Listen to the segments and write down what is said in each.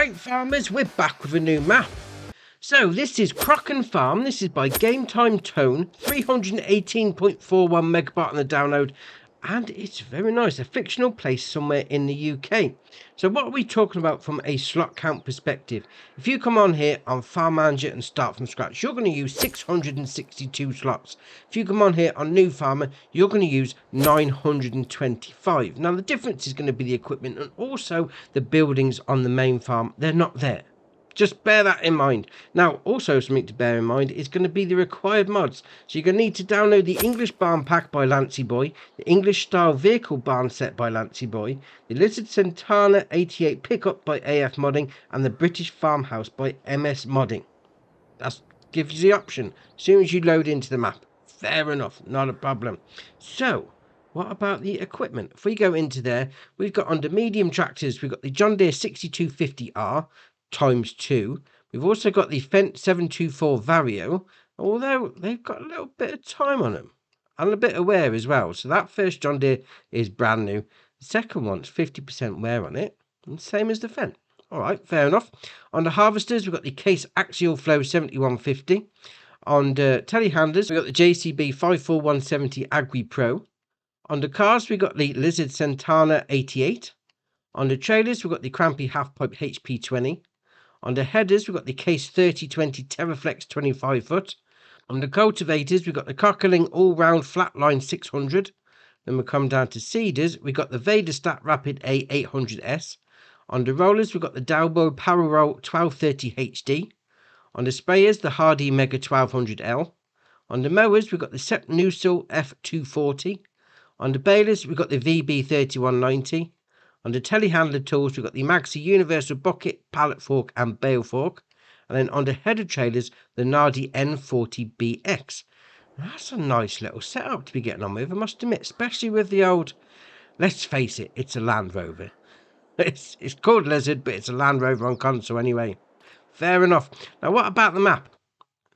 Alright farmers, we're back with a new map. So this is Crocken Farm. This is by Game Time Tone, 318.41 megabyte on the download, and it's very nice, a fictional place somewhere in the UK. So what are we talking about from a slot count perspective? If you come on here on Farm Manager and start from scratch, you're going to use 662 slots. If you come on here on New Farmer, you're going to use 925. Now the difference is going to be the equipment and also the buildings on the main farm. They're not there. Just bear that in mind. Now, also something to bear in mind is going to be the required mods. So you're going to need to download the English Barn Pack by Lancey Boy, the English Style Vehicle Barn Set by Lancey Boy, the Lizard Santana 88 Pickup by AF Modding, and the British Farmhouse by MS Modding. That gives you the option as soon as you load into the map. Fair enough, not a problem. So, what about the equipment? If we go into there, we've got under medium tractors, we've got the John Deere 6250R, ×2. We've also got the Fendt 724 Vario, although they've got a little bit of time on them and a bit of wear as well. So that first John Deere is brand new. The second one's 50% wear on it, and same as the Fendt. All right, fair enough. On the harvesters, we've got the Case Axial Flow 7150. On the telehandlers, we've got the JCB 54170 Agri Pro. On the cars, we've got the Lizard Santana 88. On the trailers, we've got the Crampy Half Pipe HP20. On the headers, we've got the Case 3020 Terraflex 25 foot. On the cultivators, we've got the Cockerling All-Round Flatline 600. Then we come down to seeders, we've got the Vaderstat Rapid A 800S. On the rollers, we've got the Dalbo Power Roll 1230 HD. On the sprayers, the Hardy Mega 1200L. On the mowers, we've got the Sepp Nusel F240. On the balers, we've got the VB 3190. On the telehandler tools, we've got the Magsi Universal Bucket, Pallet Fork and Bale Fork. And then on the header trailers, the Nardi N40BX. That's a nice little setup to be getting on with, I must admit, especially with the old, let's face it, it's a Land Rover. It's called Lizard, but it's a Land Rover on console anyway. Fair enough. Now what about the map?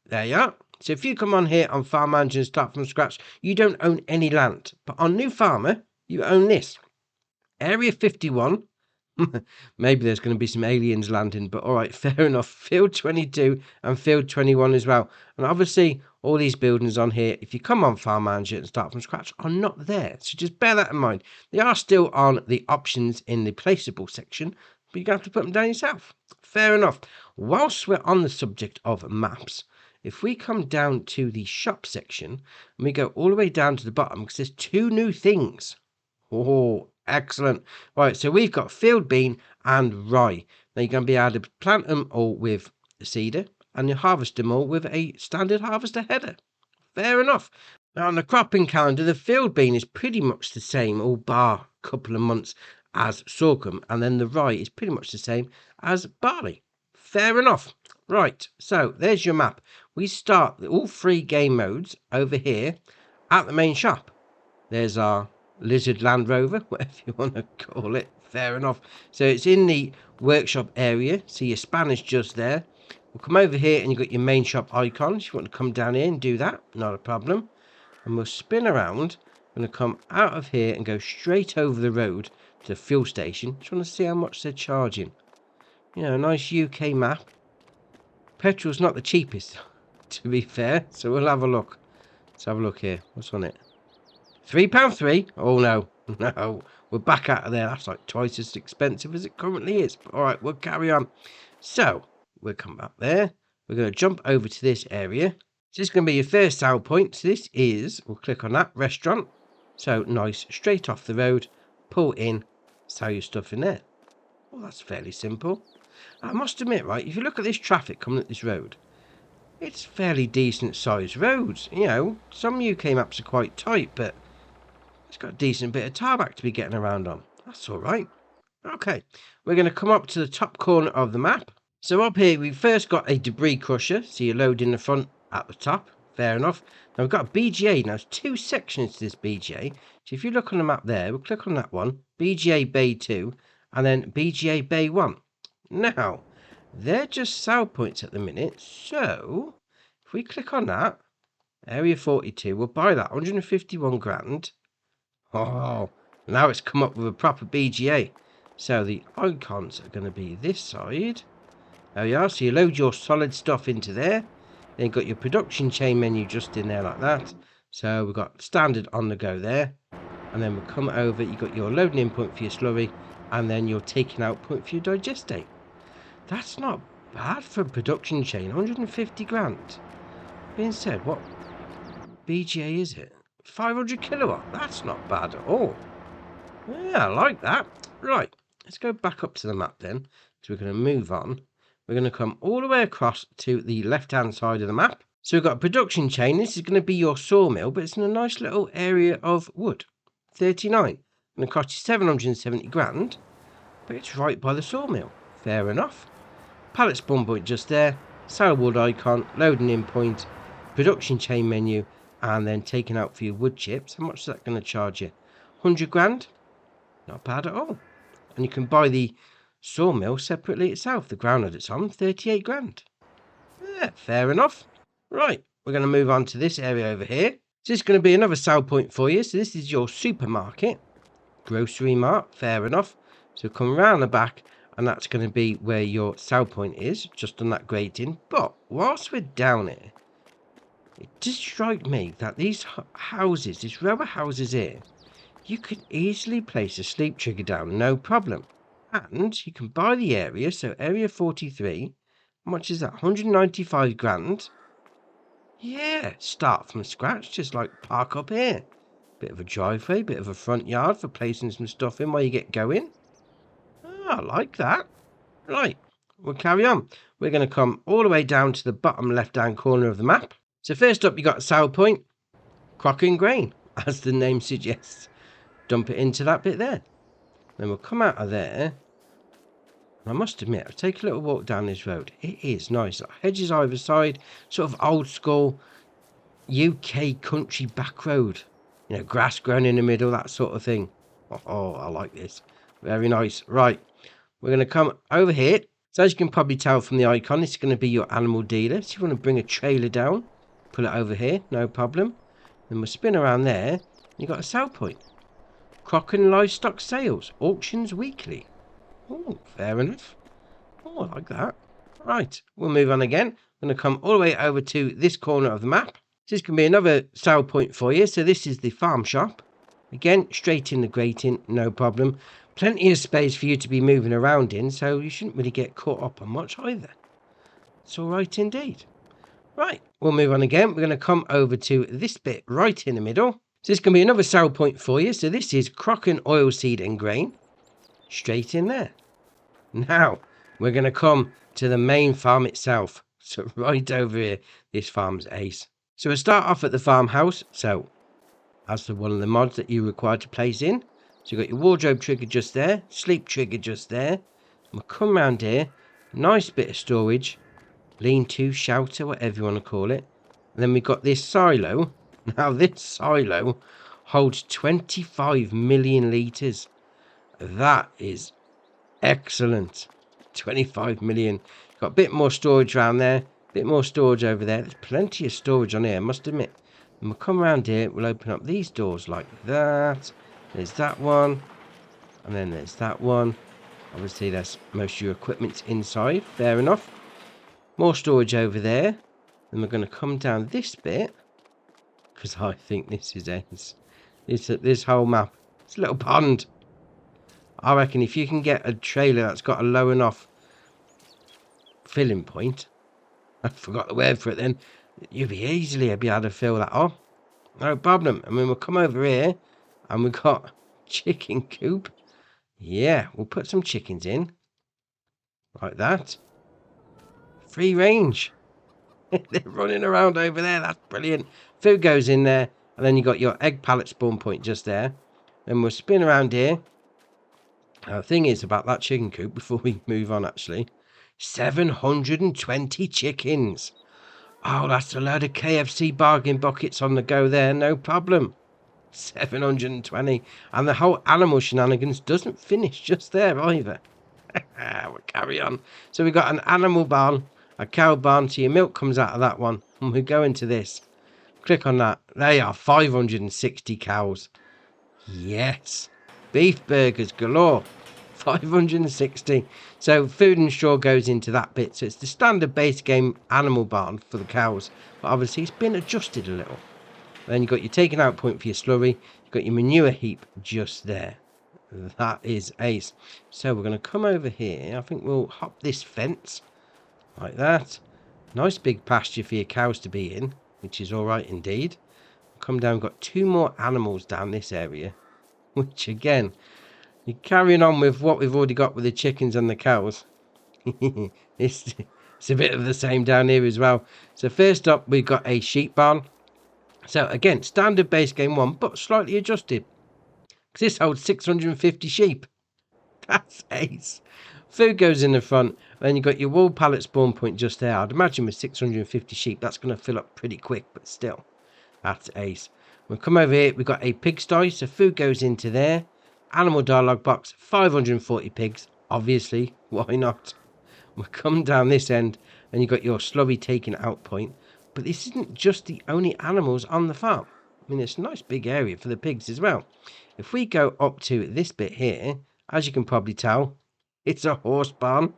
There you are. So if you come on here on Farm Manager and start from scratch, you don't own any land. But on New Farmer, you own this. Area 51, maybe there's going to be some aliens landing, but all right, fair enough. Field 22 and Field 21 as well. And obviously, all these buildings on here, if you come on Farm Manager and start from scratch, are not there. So just bear that in mind. They are still on the options in the placeable section, but you're going to have to put them down yourself. Fair enough. Whilst we're on the subject of maps, if we come down to the shop section, and we go all the way down to the bottom, because there's two new things. Oh, excellent. Right, so we've got field bean and rye. Now you're going to be able to plant them all with the seeder and you harvest them all with a standard harvester header. Fair enough. Now on the cropping calendar, the field bean is pretty much the same, all bar a couple of months as sorghum, and then the rye is pretty much the same as barley. Fair enough. Right, so there's your map. We start all three game modes over here at the main shop. There's our Lizard Land Rover, whatever you want to call it. Fair enough. So it's in the workshop area. So your span is just there. We'll come over here and you've got your main shop icons. You want to come down here and do that, not a problem. And we'll spin around. I'm going to come out of here and go straight over the road to the fuel station. Just want to see how much they're charging. You know, a nice UK map. Petrol's not the cheapest, to be fair. So we'll have a look. Let's have a look here. What's on it? £3.3. Oh no, no, we're back out of there. That's like twice as expensive as it currently is. All right, we'll carry on. So we'll come back there. We're going to jump over to this area. So this is going to be your first sale point. So this is, we'll click on that restaurant. So nice, straight off the road, pull in, sell your stuff in there. Well, that's fairly simple. I must admit, right, if you look at this traffic coming up this road, it's fairly decent sized roads. You know, some UK maps are quite tight, but it's got a decent bit of tarmac to be getting around on. That's all right. Okay, we're going to come up to the top corner of the map. So up here, we've first got a debris crusher. So you load in the front at the top. Fair enough. Now we've got a BGA. Now there's two sections to this BGA. So if you look on the map there, we'll click on that one. BGA Bay 2 and then BGA Bay 1. Now, they're just sell points at the minute. So if we click on that, Area 42, we'll buy that 151 grand. Oh, now it's come up with a proper BGA. So the icons are going to be this side. There you are. So you load your solid stuff into there. Then you've got your production chain menu just in there like that. So we've got standard on the go there. And then we'll come over. You've got your loading in point for your slurry. And then your taking out point for your digestate. That's not bad for a production chain. 150 grand. Being said, what BGA is it? 500 kilowatt. That's not bad at all. Yeah, I like that. Right. Let's go back up to the map then. So we're going to move on. We're going to come all the way across to the left-hand side of the map. So we've got a production chain. This is going to be your sawmill, but it's in a nice little area of wood. 39. Going to cost you 770 grand, but it's right by the sawmill. Fair enough. Pallet spawn point just there. Sailboard icon, loading in point, production chain menu, and then taking out for your wood chips. How much is that going to charge you? 100 grand? Not bad at all. And you can buy the sawmill separately itself. The ground that it's on, 38 grand. Yeah, fair enough. Right, we're going to move on to this area over here. So this is going to be another sell point for you. So this is your supermarket. Grocery mart, fair enough. So come around the back, and that's going to be where your sell point is, just on that grating. But whilst we're down here, it does strike me that these houses, these row of houses here, you could easily place a sleep trigger down, no problem. And you can buy the area, so area 43, how much is that? 195 grand. Yeah, start from scratch, just like park up here. Bit of a driveway, bit of a front yard for placing some stuff in while you get going. Oh, I like that. Right, we'll carry on. We're going to come all the way down to the bottom left-hand corner of the map. So first up, you got a sell point, Crocken Grain, as the name suggests. Dump it into that bit there. Then we'll come out of there. I must admit, I'll take a little walk down this road. It is nice. Hedges either side, sort of old school UK country back road. You know, grass growing in the middle, that sort of thing. Oh, I like this. Very nice. Right, we're going to come over here. So as you can probably tell from the icon, this is going to be your animal dealer. So you want to bring a trailer down, pull it over here, no problem. Then we'll spin around there. You've got a sell point. Crocken Livestock Sales, auctions weekly. Oh, fair enough. Oh, I like that. Right, we'll move on again. I'm going to come all the way over to this corner of the map. This can be another sell point for you. So this is the farm shop. Again, straight in the grating, no problem. Plenty of space for you to be moving around in, so you shouldn't really get caught up on much either. It's all right indeed. Right, we'll move on again. We're going to come over to this bit right in the middle. So this can be another sell point for you. So this is Crocken Oilseed and Grain. Straight in there. Now, we're going to come to the main farm itself. So right over here, this farm's ace. So we'll start off at the farmhouse. So, as one of the mods that you require to place in. So you've got your wardrobe trigger just there. Sleep trigger just there. We'll come around here. Nice bit of storage. Lean-to, shelter, whatever you want to call it. And then we've got this silo. Now, this silo holds 25 million litres. That is excellent. 25 million. Got a bit more storage around there. A bit more storage over there. There's plenty of storage on here, I must admit. And we'll come around here. We'll open up these doors like that. There's that one. And then there's that one. Obviously, that's most of your equipment's inside. Fair enough. More storage over there. Then we're going to come down this bit. Because I think this is ends. This whole map. It's a little pond. I reckon if you can get a trailer that's got a low enough filling point. I forgot the word for it then. You'll be easily be able to fill that off. No problem. And then we'll come over here. And we've got chicken coop. Yeah, we'll put some chickens in. Like that. Free range. They're running around over there. That's brilliant. Food goes in there. And then you got your egg pallet spawn point just there. Then we'll spin around here. Now, the thing is about that chicken coop, before we move on actually. 720 chickens. Oh, that's a load of KFC bargain buckets on the go there. No problem. 720. And the whole animal shenanigans doesn't finish just there either. We'll carry on. So we've got an animal barn, a cow barn, so your milk comes out of that one. And we go into this. Click on that. They are 560 cows. Yes. Beef burgers galore. 560. So food and straw goes into that bit. So it's the standard base game animal barn for the cows. But obviously it's been adjusted a little. Then you've got your taking out point for your slurry. You've got your manure heap just there. That is ace. So we're going to come over here. I think we'll hop this fence like that. Nice big pasture for your cows to be in, which is all right indeed. Come down, got 2 more animals down this area, which again, you're carrying on with what we've already got with the chickens and the cows. it's a bit of the same down here as well. So first up, we've got a sheep barn. So again, standard base game 1, but slightly adjusted. Because this holds 650 sheep. That's ace. Food goes in the front. Then you've got your wool pallet spawn point just there. I'd imagine with 650 sheep, that's going to fill up pretty quick, but still, that's ace. We'll come over here. We've got a pigsty. So food goes into there. Animal dialogue box, 540 pigs. Obviously, why not? We'll come down this end, and you've got your slurry taking out point. But this isn't just the only animals on the farm. I mean, it's a nice big area for the pigs as well. If we go up to this bit here, as you can probably tell, it's a horse barn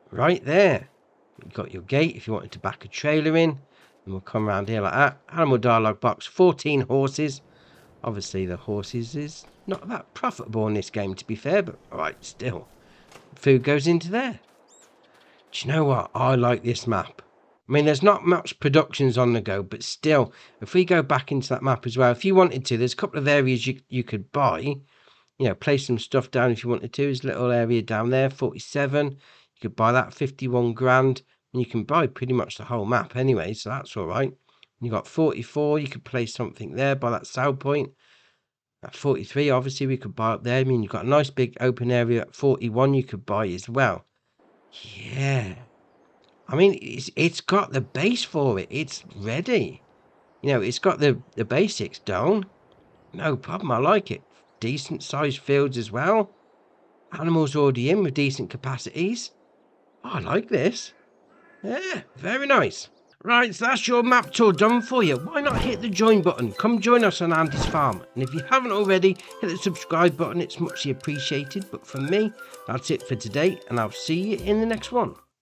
right there. You've got your gate if you wanted to back a trailer in. And we'll come around here like that. Animal dialogue box, 14 horses. Obviously, the horses is not that profitable in this game, to be fair, but alright, still. Food goes into there. Do you know what? I like this map. I mean, there's not much productions on the go, but still, if we go back into that map as well, if you wanted to, there's a couple of areas you could buy, you know, place some stuff down if you wanted to. There's a little area down there, 47. You could buy that, 51 grand, and you can buy pretty much the whole map anyway, so that's all right. You got 44, you could place something there by that sow point. At 43, obviously, we could buy up there. I mean, you've got a nice big open area at 41 you could buy as well. Yeah. I mean, it's got the base for it. It's ready. You know, it's got the basics down. No problem. I like it. Decent sized fields as well. Animals already in with decent capacities. I like this. Yeah, very nice. Right, so that's your map tour done for you. Why not hit the join button? Come join us on Andy's farm. And if you haven't already, hit the subscribe button. It's muchly appreciated. But from me, that's it for today. And I'll see you in the next one.